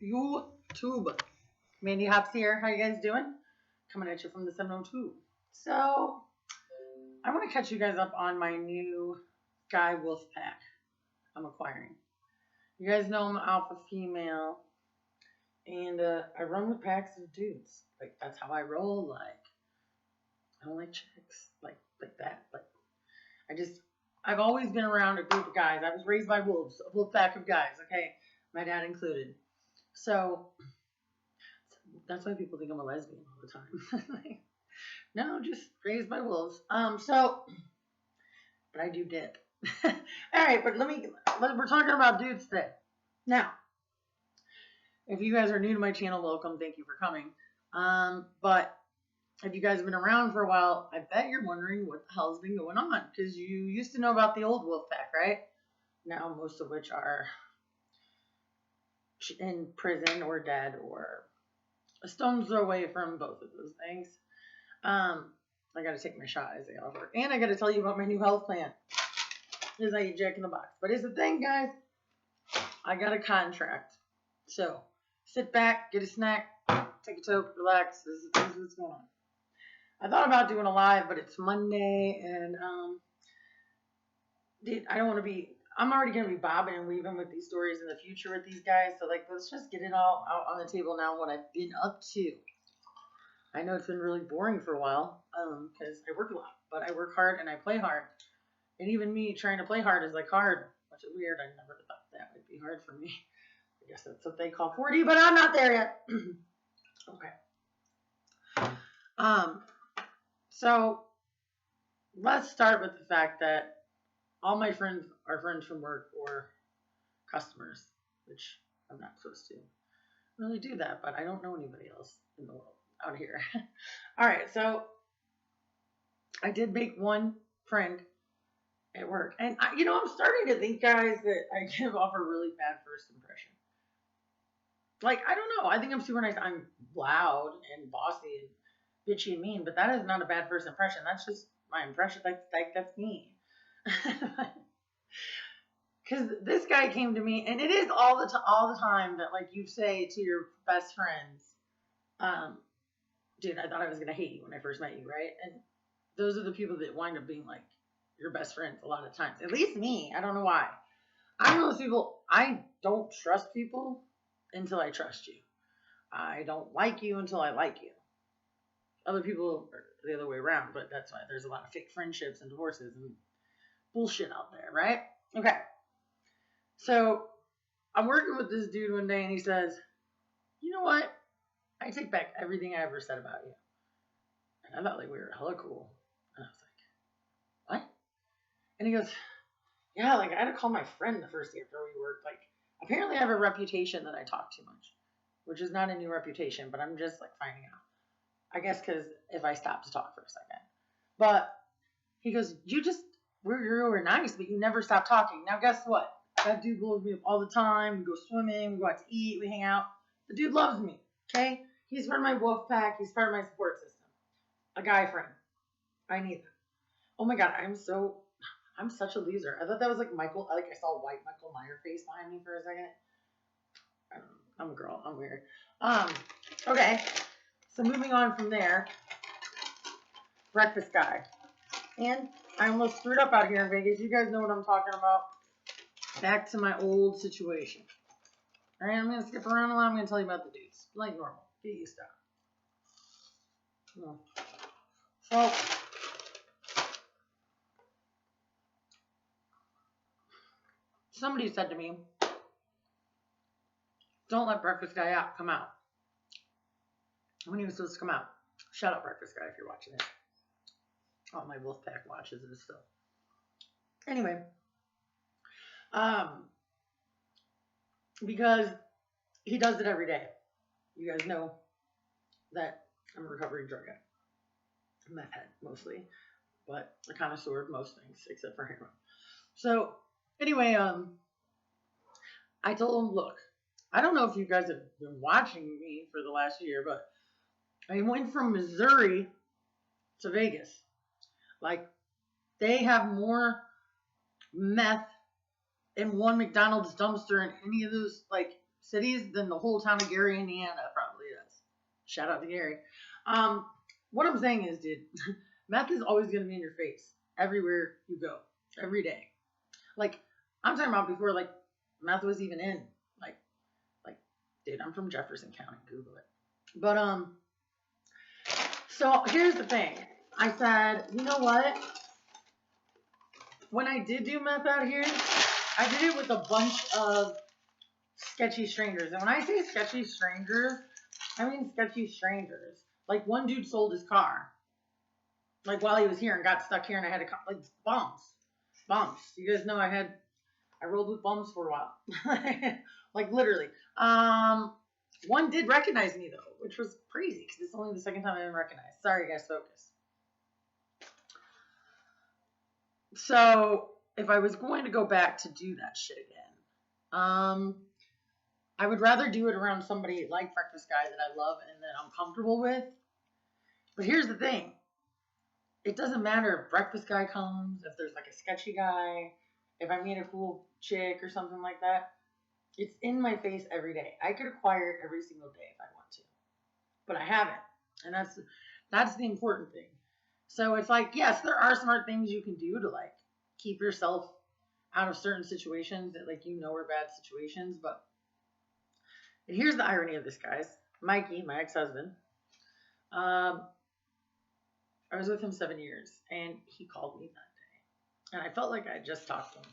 YouTube. Mandy Hops here. How you guys doing? Coming at you from the 702. So, I want to catch you guys up on my new guy wolf pack I'm acquiring. You guys know I'm alpha female, and I run with packs of dudes. Like, that's how I roll. Like, I don't like chicks. Like that. Like, I've always been around a group of guys. I was raised by wolves, a wolf pack of guys, okay? My dad included. So, that's why people think I'm a lesbian all the time. No, just raised by wolves. But I do dip. All right, but we're talking about dudes today. Now, if you guys are new to my channel, welcome. Thank you for coming. But if you guys have been around for a while, I bet you're wondering what the hell's been going on, because you used to know about the old wolf pack, right? Now, most of which are in prison or dead or a stone's throw away from both of those things. I got to take my shot as they offer. And I got to tell you about my new health plan. Is I eat Jack in the Box. But here's the thing, guys. I got a contract. So, sit back, get a snack, take a toke, relax. This is what's going on. I thought about doing a live, but it's Monday, and I don't want to be. I'm already going to be bobbing and weaving with these stories in the future with these guys. So, let's just get it all out on the table now, what I've been up to. I know it's been really boring for a while, because I work a lot, but I work hard and I play hard. And even me trying to play hard is hard, which is weird. I never thought that would be hard for me. I guess that's what they call 40, but I'm not there yet. Okay. So let's start with the fact that all my friends are friends from work or customers, which I'm not supposed to really do that, but I don't know anybody else in the world out here. All right, so I did make one friend at work, and I'm starting to think, guys, that I give off a really bad first impression. I don't know. I think I'm super nice. I'm loud and bossy and bitchy and mean, but that is not a bad first impression. That's just my impression. That's me. Because this guy came to me, and it is all the time that you say to your best friends, dude, I thought I was gonna hate you when I first met you, right? And those are the people that wind up being your best friends a lot of times. At least me. I don't know why. I'm those people. I don't trust people until I trust you. I don't like you until I like you. Other people are the other way around, but that's why there's a lot of fake friendships and divorces and bullshit out there, right? Okay. So I'm working with this dude one day, and he says, "You know what? I take back everything I ever said about you." And I thought we were hella cool. And I was like, "What?" And he goes, "Yeah, I had to call my friend the first day after we worked. Apparently I have a reputation that I talk too much, which is not a new reputation, but I'm just finding out. I guess because if I stop to talk for a second. But he goes, you were nice, but you never stop talking. Now guess what? That dude blows me up all the time. We go swimming, we go out to eat, we hang out. The dude loves me, okay? He's part of my wolf pack. He's part of my support system. A guy friend. I need that. Oh my God, I'm such a loser. I thought that was Michael. I saw white Michael Myers face behind me for a second. I don't know. I'm a girl. I'm weird. Okay. So moving on from there. Breakfast guy. And I almost screwed up out here in Vegas. You guys know what I'm talking about. Back to my old situation. All right, I'm going to skip around a lot. I'm going to tell you about the dudes. Like normal. Get used to it. So, somebody said to me, don't let breakfast guy come out. When he was supposed to come out. Shut up, breakfast guy, if you're watching it. Oh, my wolf pack watches it still. Anyway. Because he does it every day. You guys know that I'm a recovering drug addict. Meth head, mostly. But a connoisseur of most things, except for heroin. So, anyway, I told him, look, I don't know if you guys have been watching me for the last year, but I went from Missouri to Vegas. They have more meth in one McDonald's dumpster in any of those, cities than the whole town of Gary, Indiana probably does. Shout out to Gary. What I'm saying is, dude, meth is always going to be in your face everywhere you go, every day. Like, I'm talking about before, like, meth was even in. Like, dude, I'm from Jefferson County. Google it. But, so here's the thing. I said, you know what? When I did do meth out here, I did it with a bunch of sketchy strangers. And when I say sketchy strangers, I mean sketchy strangers. Like, one dude sold his car, like, while he was here and got stuck here, and I had to come, like, bumps. You guys know I rolled with bumps for a while. Like, literally. One did recognize me, though, which was crazy, because it's only the second time I've been recognized. Sorry, guys, focus. So, if I was going to go back to do that shit again, I would rather do it around somebody like Breakfast Guy that I love and that I'm comfortable with. But here's the thing. It doesn't matter if Breakfast Guy comes, if there's like a sketchy guy, if I meet a cool chick or something like that. It's in my face every day. I could acquire it every single day if I want to. But I haven't. And that's the important thing. So it's like, yes, there are smart things you can do to like keep yourself out of certain situations that like you know are bad situations. But here's the irony of this, guys. Mikey, my ex-husband, I was with him 7 years, and he called me that day. And I felt like I just talked to him.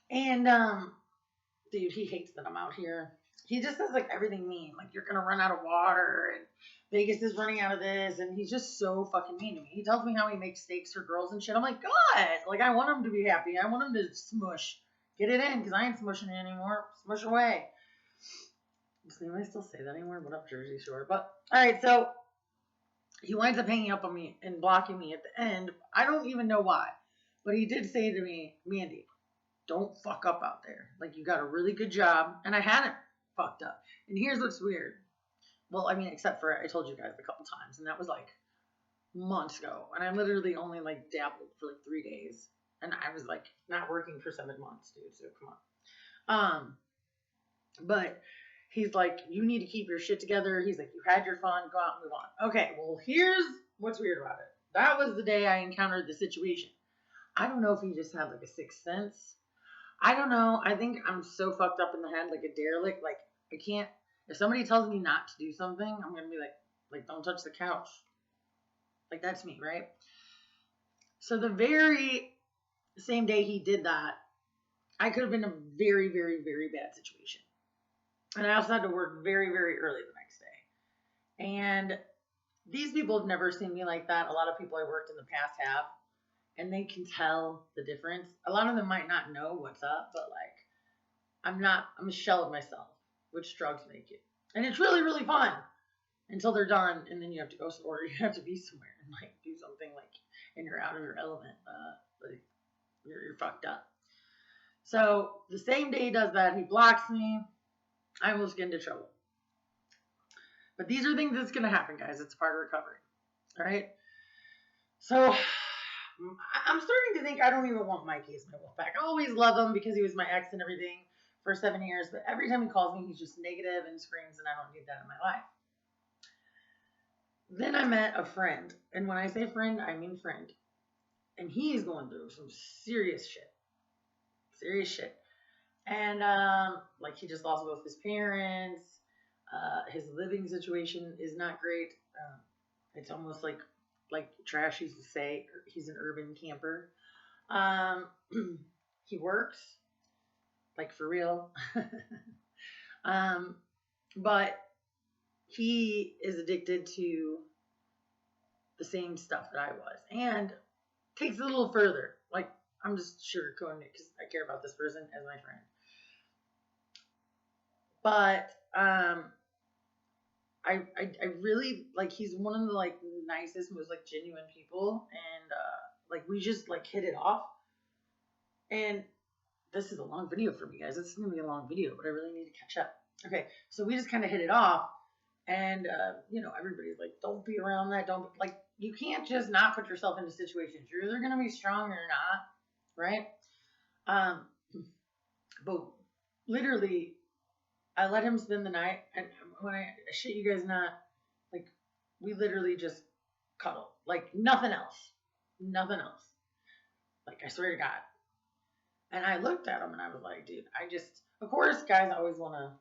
And, dude, he hates that I'm out here. He just says, like, everything mean. Like, you're going to run out of water, and Vegas is running out of this, and he's just so fucking mean to me. He tells me how he makes steaks for girls and shit. I'm like, God! Like, I want him to be happy. I want him to smush. Get it in, because I ain't smushing it anymore. Smush away. Does anybody still say that anymore? What up, Jersey Shore? But, alright, so he winds up hanging up on me and blocking me at the end. I don't even know why. But he did say to me, Mandy, don't fuck up out there. Like, you got a really good job. And I hadn't fucked up. And here's what's weird. Well, I mean, except for I told you guys a couple times. And that was like months ago. And I literally only like dabbled for like 3 days. And I was like not working for 7 months, dude. So come on. But he's like, you need to keep your shit together. He's like, you had your fun. Go out and move on. Okay, well, here's what's weird about it. That was the day I encountered the situation. I don't know if he just had like a sixth sense. I don't know. I think I'm so fucked up in the head, like a derelict. Like, I can't. If somebody tells me not to do something, I'm going to be like, don't touch the couch. Like, that's me, right? So the very same day he did that, I could have been in a very, very, very bad situation. And I also had to work very, very early the next day. And these people have never seen me like that. A lot of people I worked in the past have. And they can tell the difference. A lot of them might not know what's up, but like, I'm a shell of myself, which drugs make you. And it's really, really fun until they're done. And then you have to go somewhere. You have to be somewhere and like do something like, and you're out of your element. Like you're fucked up. So the same day he does that, he blocks me. I almost get into trouble. But these are things that's going to happen, guys. It's part of recovery. All right. So I'm starting to think I don't even want Mikey as my wolfpack. I always love him because he was my ex and everything for 7 years. But every time he calls me, he's just negative and screams, and I don't need that in my life. Then I met a friend. And when I say friend, I mean friend. And he's going through some serious shit. Serious shit. And, like, he just lost both his parents. His living situation is not great. It's almost like Trash used to say, he's an urban camper. He works, like, for real. But he is addicted to the same stuff that I was. And takes it a little further. Like, I'm just sugarcoating it because I care about this person as my friend. But I really, like, he's one of the, like, nicest, most, like, genuine people. And, like, we just, like, hit it off. And this is a long video for me, guys. This is going to be a long video, but I really need to catch up. Okay, so we just kind of hit it off. And, you know, everybody's like, don't be around that. Don't, like, you can't just not put yourself into situations. You're either going to be strong or not, right? But literally, I let him spend the night, and when I shit you guys not, like we literally just cuddle, like nothing else, nothing else. Like I swear to God. And I looked at him and I was like, dude, I just, of course, guys always want to.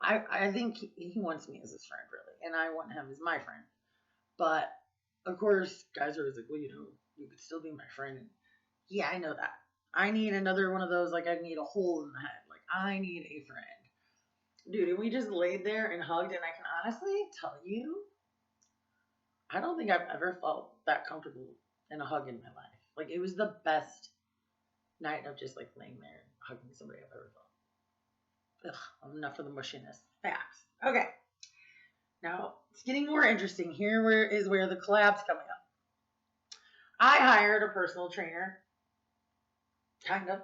I think he wants me as his friend, really, and I want him as my friend. But of course, guys are always like, well, you could still be my friend. And yeah, I know that. I need another one of those. Like I need a hole in the head. Like I need a friend, dude. And we just laid there and hugged. And I can honestly tell you, I don't think I've ever felt that comfortable in a hug in my life. Like it was the best night of just like laying there and hugging somebody I've ever felt. Ugh, enough of the mushiness. Facts. Okay. Now it's getting more interesting. Where the collab's coming up. I hired a personal trainer. Kind of.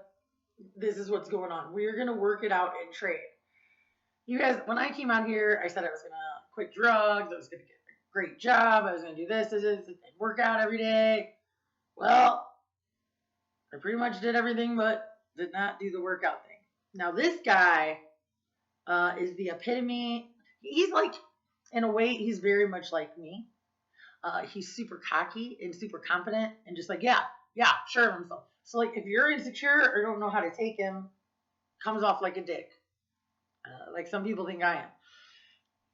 This is what's going on. We're gonna work it out in trade. You guys, when I came out here, I said I was gonna quit drugs. I was gonna get a great job. I was gonna do this, and work out every day. Well, I pretty much did everything, but did not do the workout thing. Now this guy is the epitome. He's like, in a way, he's very much like me. He's super cocky and super confident and just like, yeah, sure of himself. So like, if you're insecure or don't know how to take him, comes off like a dick. Like some people think I am.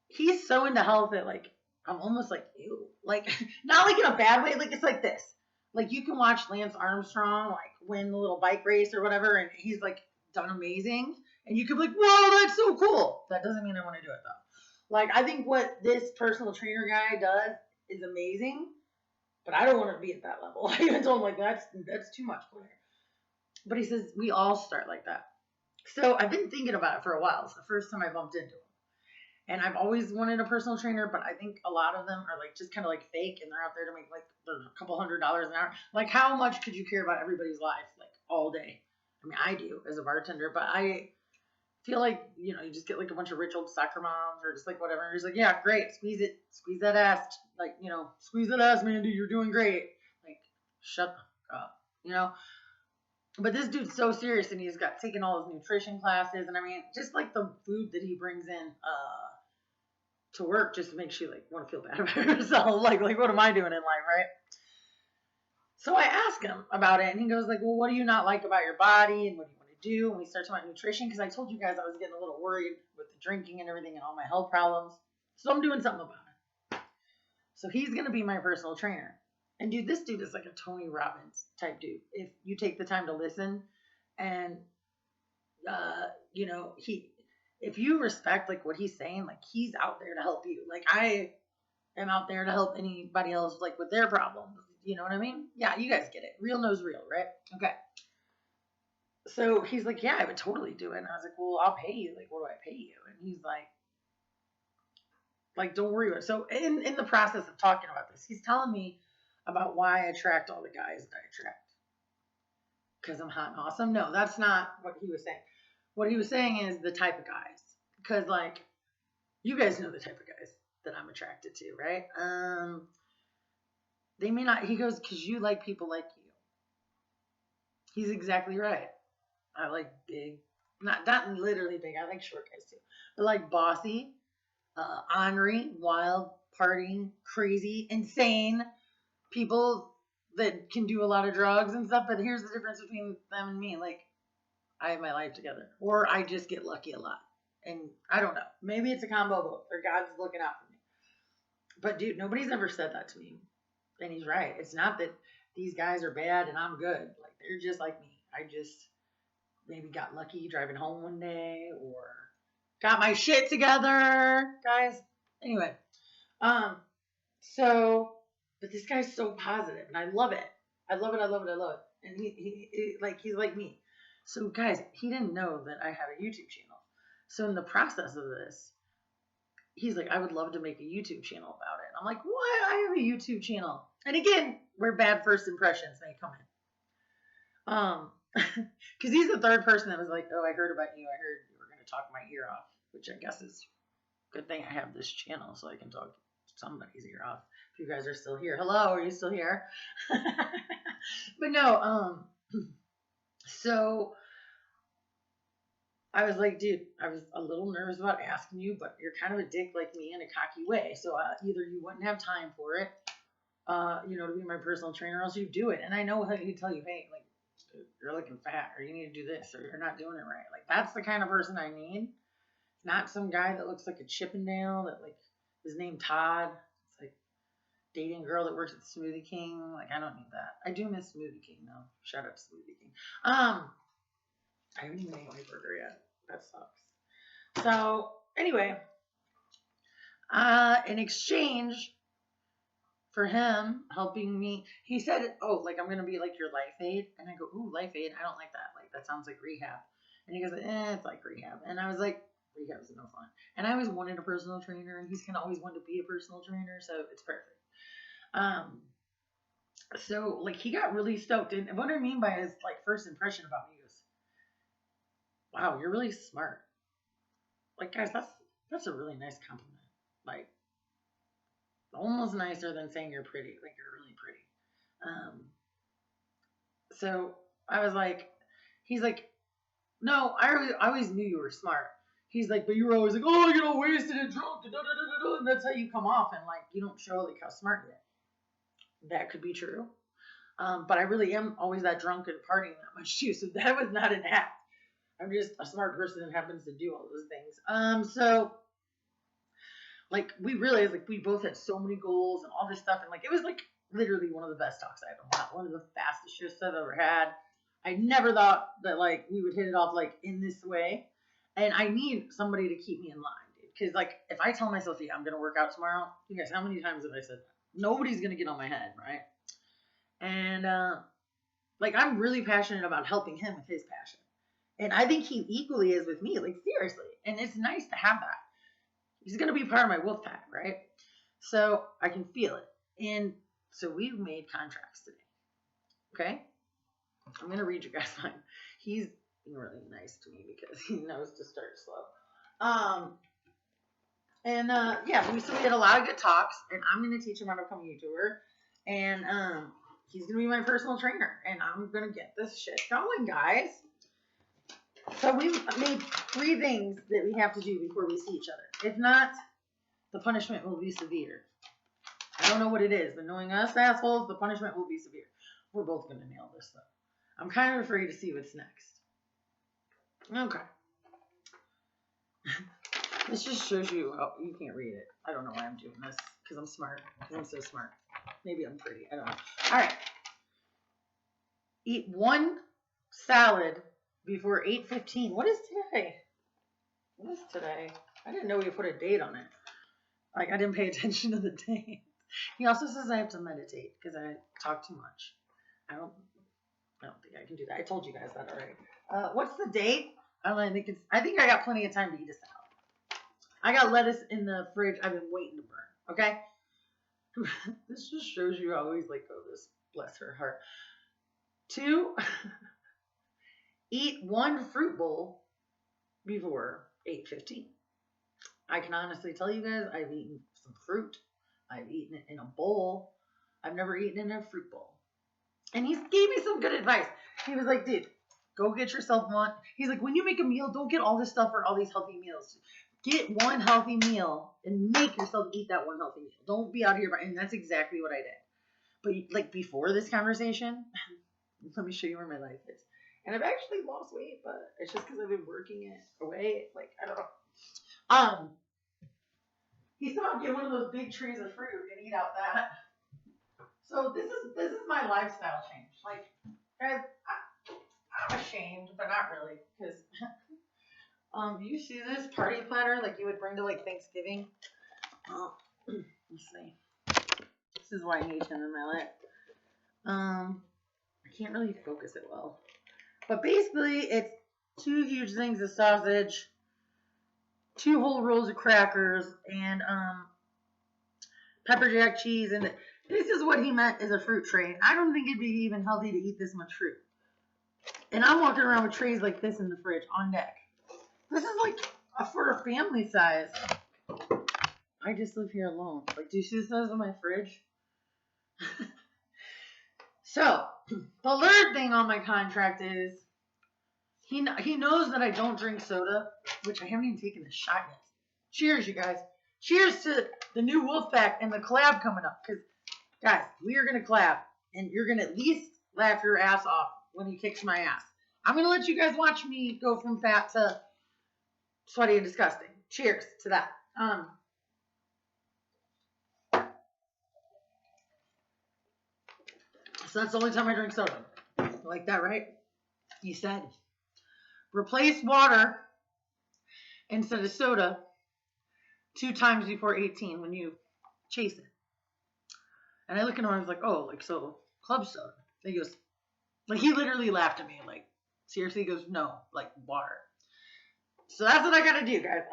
He's so into health that like, I'm almost like, ew. Like, not like in a bad way. Like, it's like this. Like, you can watch Lance Armstrong, like, win the little bike race or whatever, and he's, like, done amazing. And you could be like, whoa, that's so cool. That doesn't mean I want to do it, though. Like, I think what this personal trainer guy does is amazing, but I don't want to be at that level. I even told him, like, that's too much for me. But he says, we all start like that. So I've been thinking about it for a while. It's the first time I bumped into him. And I've always wanted a personal trainer, but I think a lot of them are like just kind of like fake, and they're out there to make like a couple $100 an hour. Like, how much could you care about everybody's life like all day? I mean, I do as a bartender, but I feel like you just get like a bunch of rich old soccer moms or just like whatever. And he's like, yeah, great, squeeze it, squeeze that ass, like squeeze that ass, Mandy, you're doing great. Like, shut up, But this dude's so serious, and he's got taken all his nutrition classes, and I mean, just like the food that he brings in, to work just makes you like want to feel bad about yourself. Like what am I doing in life, right? So I ask him about it, and he goes like, well, what do you not like about your body, and what do you want to do? And we start talking about nutrition, because I told you guys I was getting a little worried with the drinking and everything and all my health problems. So I'm doing something about it. So he's going to be my personal trainer. And dude, this dude is like a Tony Robbins type dude. If you take the time to listen and, if you respect like what he's saying, like he's out there to help you. Like I am out there to help anybody else like with their problems. You know what I mean? Yeah, you guys get it. Real knows real, right? Okay. So he's like, yeah, I would totally do it. And I was like, well, I'll pay you. Like, what do I pay you? And he's like, don't worry about it. So in the process of talking about this, he's telling me about why I attract all the guys that I attract. Because I'm hot and awesome. No, that's not what he was saying. What he was saying is the type of guys. Because, like, you guys know the type of guys that I'm attracted to, right? They may not, he goes, because you like people like you. He's exactly right. I like big, not literally big, I like short guys too. But like bossy, ornery, wild, partying, crazy, insane people that can do a lot of drugs and stuff. But here's the difference between them and me. Like, I have my life together. Or I just get lucky a lot. And I don't know. Maybe it's a combo of both. Or God's looking out for me. But dude, nobody's ever said that to me. And he's right. It's not that these guys are bad and I'm good. Like, they're just like me. I just maybe got lucky driving home one day or got my shit together, guys. Anyway, but this guy's so positive and I love it. I love it. And he's like me. So guys, he didn't know that I had a YouTube channel. So in the process of this, he's like, I would love to make a YouTube channel about it. And I'm like, what? I have a YouTube channel. And again, where bad first impressions may come in. Because he's the third person that was like, oh, I heard about you. I heard you were going to talk my ear off, which I guess is a good thing I have this channel so I can talk somebody's ear off. If you guys are still here. Hello, are you still here? But no, so I was like, dude, I was a little nervous about asking you, but you're kind of a dick like me in a cocky way. So either you wouldn't have time for it, to be my personal trainer, or else you do it. And I know how he'd tell you, hey, like, dude, you're looking fat, or you need to do this, or you're not doing it right. Like, that's the kind of person I need. Not some guy that looks like a Chippendale that, like, his name Todd. It's like dating a girl that works at Smoothie King. Like, I don't need that. I do miss Smoothie King, though. Shout out to Smoothie King. I haven't even ate my burger yet. That sucks. So, anyway, in exchange for him helping me, he said, oh, like, I'm going to be like your life aid. And I go, ooh, life aid? I don't like that. Like, that sounds like rehab. And he goes, it's like rehab. And I was like, rehab's no fun. And I always wanted a personal trainer, and he's kind of always wanted to be a personal trainer, so it's perfect. So, like, he got really stoked. And what I mean by his, like, first impression about me was, wow, you're really smart. Like, guys, that's a really nice compliment. Like, almost nicer than saying you're pretty. Like, you're really pretty. So I was like, he's like, no, I always knew you were smart. He's like, but you were always like, oh, you know, wasted and drunk, and that's how you come off, and like, you don't show like how smart you are. That could be true. But I really am always that drunk and partying that much too. So that was not an act. I'm just a smart person that happens to do all those things. So like we realized like we both had so many goals and all this stuff, and like it was like literally one of the best talks I ever had, one of the fastest shifts I've ever had. I never thought that like we would hit it off like in this way, and I need somebody to keep me in line, dude. Because like if I tell myself, yeah, I'm gonna work out tomorrow, you guys, how many times have I said that? Nobody's gonna get on my head, right? And like I'm really passionate about helping him with his passion, and I think he equally is with me. Like seriously, and it's nice to have that. He's gonna be part of my wolf pack, right? So I can feel it, and so we've made contracts today. Okay, I'm gonna read you guys mine. He's being really nice to me because he knows to start slow. Yeah, so we had a lot of good talks, and I'm gonna teach him how to become a YouTuber, and he's gonna be my personal trainer, and I'm gonna get this shit going, guys. So we made 3 things that we have to do before we see each other. If not, the punishment will be severe. I don't know what it is, but knowing us assholes, the punishment will be severe. We're both gonna nail this though. I'm kind of afraid to see what's next. Okay. This just shows you, oh, you can't read it. I don't know why I'm doing this, because I'm smart, because I'm so smart. Maybe I'm pretty, I don't know. All right. Eat 1 salad before 8:15. What is today? What is today? I didn't know we put a date on it. Like, I didn't pay attention to the date. He also says I have to meditate, because I talk too much. I don't think I can do that. I told you guys that already. What's the date? I think I got plenty of time to eat a salad. I got lettuce in the fridge. I've been waiting to burn. Okay. This just shows you how he's like, oh, this, bless her heart. 2, eat 1 fruit bowl before 8:15. I can honestly tell you guys, I've eaten some fruit. I've eaten it in a bowl. I've never eaten in a fruit bowl. And he gave me some good advice. He was like, dude, go get yourself one. He's like, when you make a meal, don't get all this stuff for all these healthy meals. Get 1 healthy meal and make yourself eat that 1 healthy meal. Don't be out here. And that's exactly what I did. But like before this conversation, let me show you where my life is. And I've actually lost weight, but it's just because I've been working it away. Like, I don't know. He said I'll get one of those big trays of fruit and eat out that. So this is my lifestyle change. Like, guys, I'm ashamed, but not really, because you see this party platter like you would bring to like Thanksgiving. Let's see. This is why I need him in my life. I can't really focus it well, but basically it's 2 huge things of sausage, 2 whole rolls of crackers, and pepper jack cheese, and this is what he meant as a fruit tray. I don't think it'd be even healthy to eat this much fruit. And I'm walking around with trays like this in the fridge on deck. This is like for a family size. I just live here alone. Like, do you see the size of my fridge? So, the third thing on my contract is He knows that I don't drink soda, which I haven't even taken a shot yet. Cheers, you guys. Cheers to the new Wolfpack and the collab coming up. Because, guys, we are going to collab. And you're going to at least laugh your ass off when he kicks my ass. I'm going to let you guys watch me go from fat to sweaty and disgusting. Cheers to that. So that's the only time I drink soda. Like that, right? He said, replace water instead of soda 2 times before 18 when you chase it. And I look at him and I was like, oh, like, so club soda. And he goes, like, he literally laughed at me. Like, seriously? He goes, no, like, water. So that's what I got to do, guys.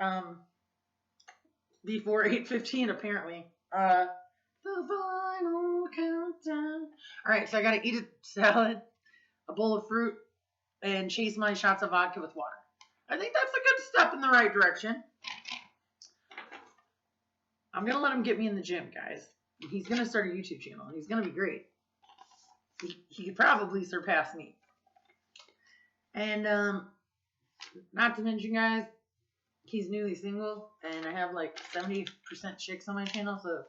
Before 8:15, apparently. The final countdown. All right, so I got to eat a salad, a bowl of fruit, and chase my shots of vodka with water. I think that's a good step in the right direction. I'm going to let him get me in the gym, guys. He's going to start a YouTube channel, and he's going to be great. He could probably surpass me. And not to mention, guys, he's newly single, and I have like 70% chicks on my channel, so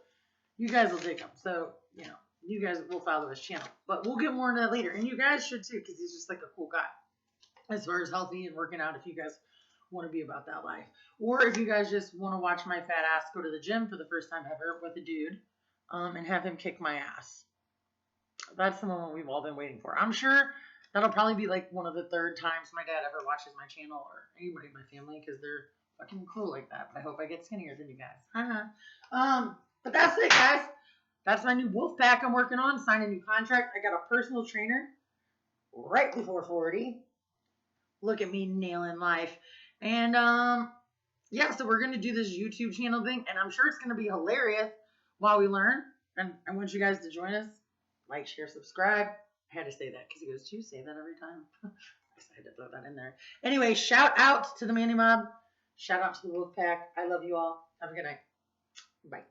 you guys will dig him. So, you know, you guys will follow his channel. But we'll get more into that later. And you guys should too, because he's just like a cool guy. As far as healthy and working out, if you guys want to be about that life. Or if you guys just want to watch my fat ass go to the gym for the first time ever with a dude, and have him kick my ass. That's the moment we've all been waiting for. I'm sure that'll probably be like one of the 3rd times my dad ever watches my channel, or anybody in my family, because they're fucking cool like that. But I hope I get skinnier than you guys. But that's it, guys. That's my new Wolfpack I'm working on. Signed a new contract. I got a personal trainer right before 40. Look at me nailing life. And yeah, so we're gonna do this YouTube channel thing, and I'm sure it's gonna be hilarious while we learn. And I want you guys to join us. Like, share, subscribe. I had to say that because he goes, you say that every time. I had to throw that in there. Anyway, shout out to the Manny Mob. Shout out to the Wolfpack. I love you all. Have a good night. Bye.